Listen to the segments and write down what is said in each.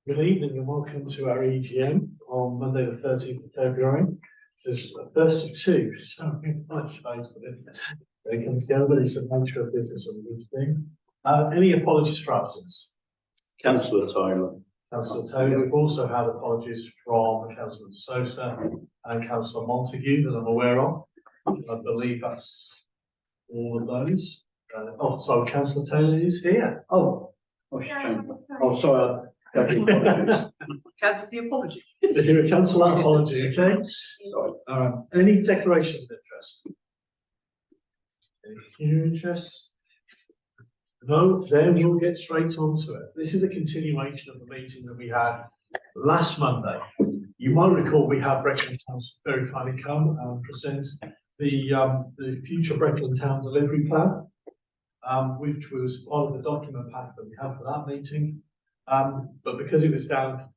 Good evening and welcome to our EGM on Monday the 13th of February. There's a first of two, so much space for this. They come together, but it's the nature of business of this thing. Any apologies for absence? Councillor Tyler. Councillor Taylor. We've also had apologies from Councillor De Sosa and Councillor Montague that I'm aware of. I believe that's all of those. So Councillor Taylor is here. Sorry. Cancel the apology. If you're a councillor, apology, okay? Any declarations of interest? Any human interest? No, then we'll get straight onto it. This is a continuation of the meeting that we had last Monday. You might recall we had Breckland Council very kindly come and present the future Breckland Town delivery plan, which was part of the document pack that we had for that meeting. But because it was down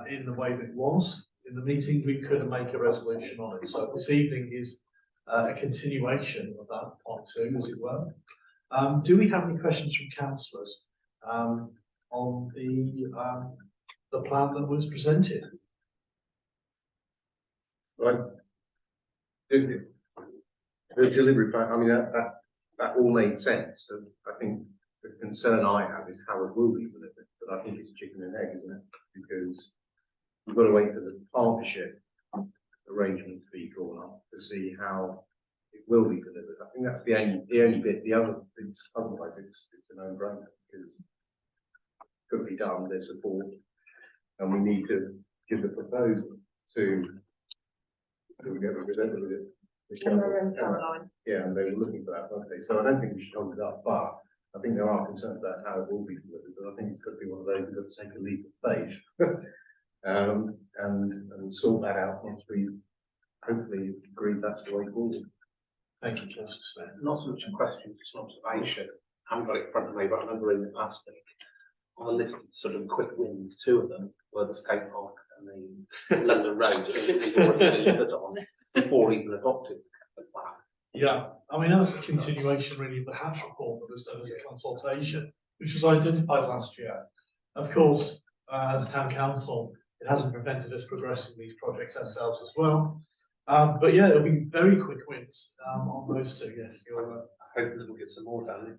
in the way that it was in the meeting, we couldn't make a resolution on it. So this evening is a continuation of that part two, as it were. Do we have any questions from councillors on the plan that was presented? Right. The delivery plan, I mean, that all made sense. So I think the concern I have is how it will be delivered. But I think it's chicken and egg, isn't it? Because you've got to wait for the partnership arrangement to be drawn up to see how it will be delivered. I think that's the only bit. The other bits, otherwise, it's a no-brainer because it's got to be done. There's support, and we need to give the proposal to. Who we get with it? Yeah, and they were looking for that, weren't they? So I don't think we should hold it up, but I think there are concerns about how it will be delivered, but I think it's got to be one of those we've got to take a leap of faith and sort that out once we hopefully agree that's the way forward. Thank you, Councillor Smith. Not so much a question, it's an observation. I haven't got it in front of me, but I remember in the past week, on the list of sort of quick wins, two of them were the skate park and the London Road, we've already delivered on before even adopted the plan. Yeah, I mean, that's a continuation really of the Hatch report that was done as a consultation, which was identified last year. Of course, as a town council, it hasn't prevented us progressing these projects ourselves as well. But yeah, it'll be very quick wins on those two. Yes, you're right. I hope that we'll get some more done.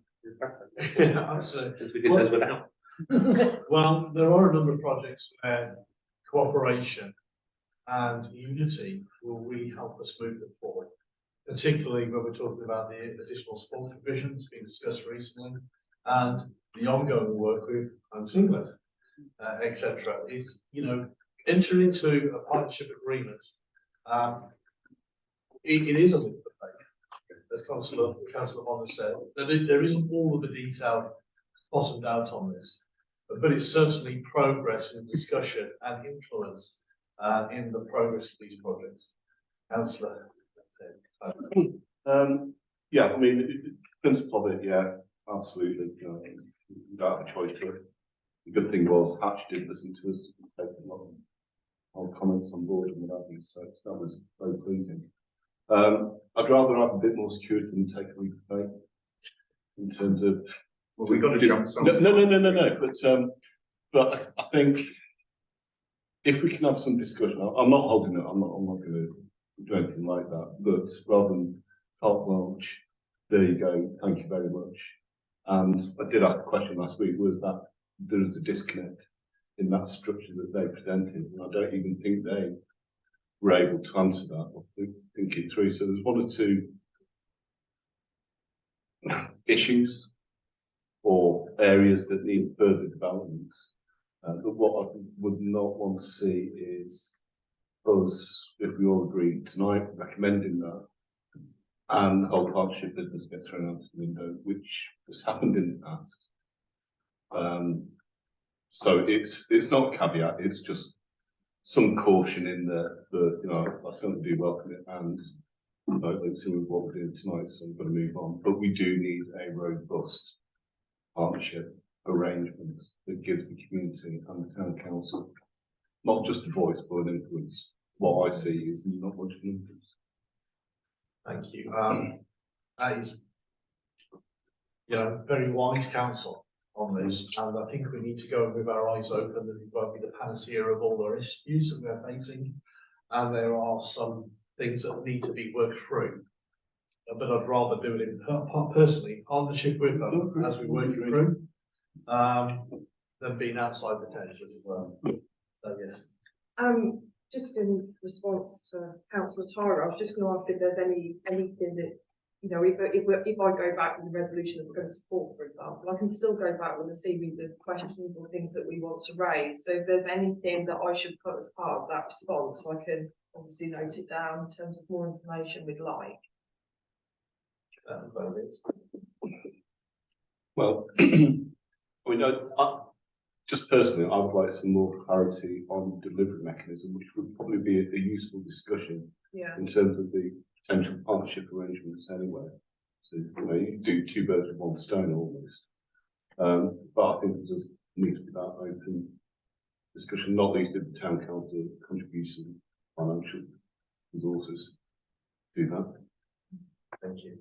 Yeah, absolutely. Since we did those without. Well, there are a number of projects where cooperation and unity will really help us move it forward, particularly when we're talking about the additional sport provisions being discussed recently and the ongoing work with Homes England, etc. Is, you know, entering into a partnership agreement. It is a leap of faith, as Councillor Bonner said. There isn't all of the detail bottomed out on this, but it's certainly progress in discussion and influence in the progress of these projects. Councillor. Yeah, I mean, the principle of it, yeah, absolutely. We don't have a choice to it. The good thing was Hatch did listen to us, taken a lot of comments on board and what have you, so that was very pleasing. I'd rather have a bit more security than take a leap of faith in terms of. Well, we've got to jump something. No. But I think if we can have some discussion, I'm not holding it. I'm not going to do anything like that. But rather than carte blanche, there you go. Thank you very much. And I did ask a question last week. Was that there was a disconnect in that structure that they presented, and I don't even think they were able to answer that or think it through. So there's one or two issues or areas that need further development. But what I would not want to see is us, if we all agree tonight, recommending that, and the whole partnership business gets thrown out the window, which has happened in the past. So it's not a caveat, it's just some caution in there, but you know, I certainly do welcome it, and let's see what we're doing tonight, so we've got to move on. But we do need a robust partnership arrangement that gives the community and the town council not just a voice but an influence. What I see is not much influence. Thank you. That is, you know, very wise counsel. on this, and I think we need to go with our eyes open, that it won't be the panacea of all our issues that we're facing, and there are some things that need to be worked through. But I'd rather do it in personally partnership with them as we work it through, than being outside the tent, as it were. So yes. Just in response to Councillor Tyra, I was just going to ask if there's anything that, you know, if I go back with the resolution that we're going to support, for example, I can still go back with a series of questions or things that we want to raise. So if there's anything that I should put as part of that response, I can obviously note it down in terms of more information we'd like. Well, I just personally, I would like some more clarity on the delivery mechanism, which would probably be a useful discussion Yeah. in terms of the potential partnership arrangements anyway. So, you know, you do two birds with one stone almost. But I think there does need to be that open discussion, not least if the town council contributes some financial resources to that. Thank you.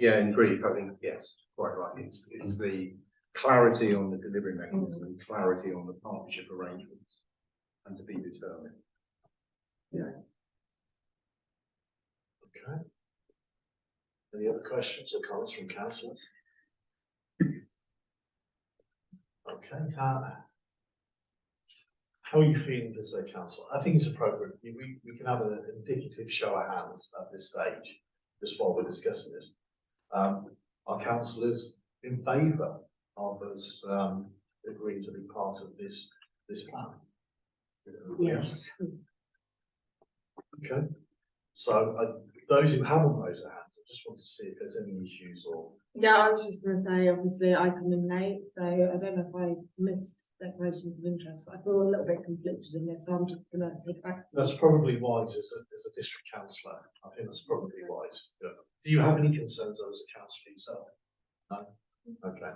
Yeah, in brief, I think, yes, quite right. It's the clarity on the delivery mechanism and clarity on the partnership arrangements, and to be determined. Yeah. Okay. Any other questions or comments from councillors? Okay. How are you feeling as a council? I think it's appropriate. We can have an indicative show of hands at this stage, just while we're discussing this. Are councillors in favour of us agreeing to be part of this plan? Yes. Okay. So those who haven't raised their hands, I just want to see if there's any issues or. Yeah, I was just going to say, obviously, I come in late, so I don't know if I missed declarations of interest, but I feel a little bit conflicted in this, so I'm just going to take back. That's probably wise as a district councillor. I think that's probably wise. Yeah. Do you have any concerns as a councillor yourself? No? Okay.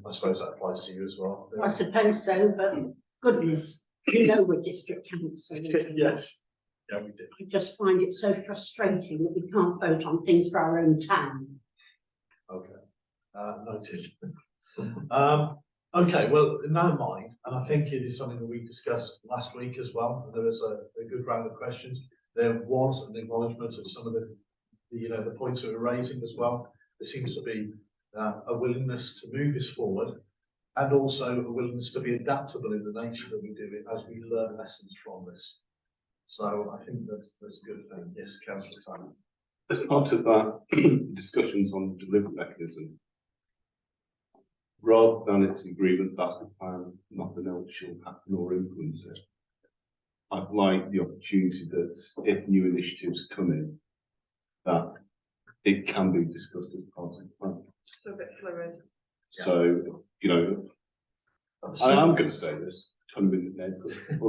I suppose that applies to you as well. I suppose so, but goodness, you know we're district council. Yes. Yeah, we do. I just find it so frustrating that we can't vote on things for our own town. Okay. Noted. Okay, well, in that mind, and I think it is something that we discussed last week as well, and there was a good round of questions. There was an acknowledgement of some of the points that we're raising as well. There seems to be a willingness to move this forward, and also a willingness to be adaptable in the nature that we do it as we learn lessons from this. So I think that's a good thing. Yes, Councillor Tyler. As part of that discussions on the delivery mechanism, rather than its agreement, that's the plan, nothing else shall happen or influence it. I'd like the opportunity that if new initiatives come in, that it can be discussed as part of the plan. So a bit fluid. So, you know, I am going to say this, 20-minute name.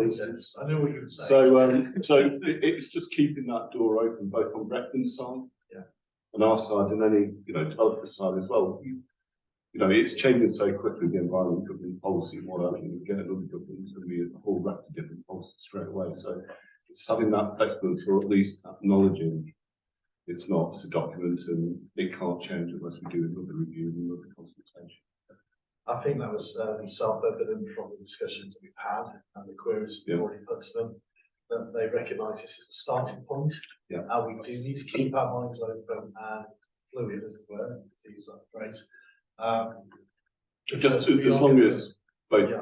Yes, I know what you're saying. So it's just keeping that door open, both on Breckland's side, and our side, and any, developer side as well. You know, it's changing so quickly, the environment government policy, and what have you. We get another government, it's going to be a whole raft of different policies straight away. So it's having that flexibility, or at least acknowledging it's not a document and it can't change unless we do another review and another consultation. I think that was self-evident from the discussions that we've had and the queries we've already put to them, that they recognise this as a starting point. Yeah. And we do need to keep our minds open and fluid, as it were, to use that phrase. Just as long as both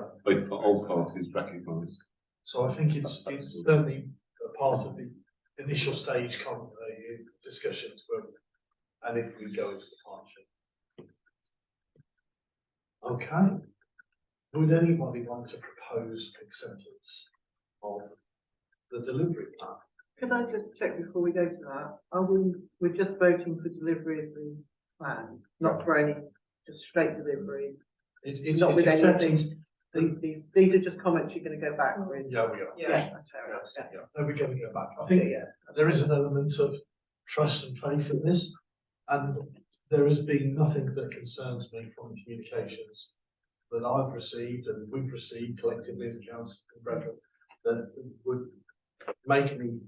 old parties recognise. So I think it's certainly a part of the initial stage discussions, and if we go into the partnership. Okay. Would anybody like to propose acceptance of the delivery plan? Could I just check before we go to that? We're just voting for delivery of the plan, not for any, just straight delivery. It's Not with acceptance. These are just comments you're going to go back with. Yeah, we are. Yeah, that's fair enough. Yeah. No, we're going to go back. I think there is an element of trust and faith in this, and there has been nothing that concerns me from communications that I've received and we've received collectively as a council in Breckland that would make me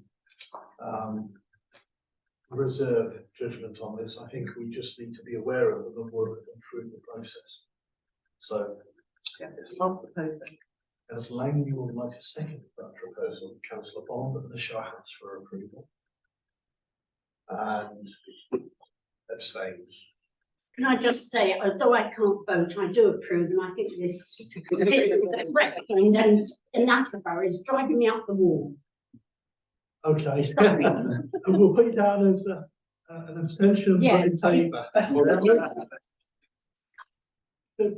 reserve judgment on this. I think we just need to be aware of them and work them through the process. So, I'll propose it. Councillor Lang, you would like to second that proposal, Councillor Bond, and the show of hands for approval. And abstains. Can I just say, although I can't vote, I do approve, and I think this Breckland and Attleborough is driving me up the wall. Okay. And we'll put you down as an abstention and vote in favour.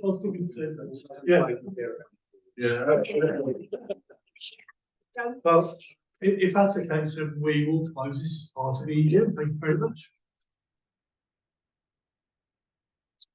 Positive consideration. Yeah. Yeah. Well, if that's the case, then we will close this part of the EGM. Thank you very much.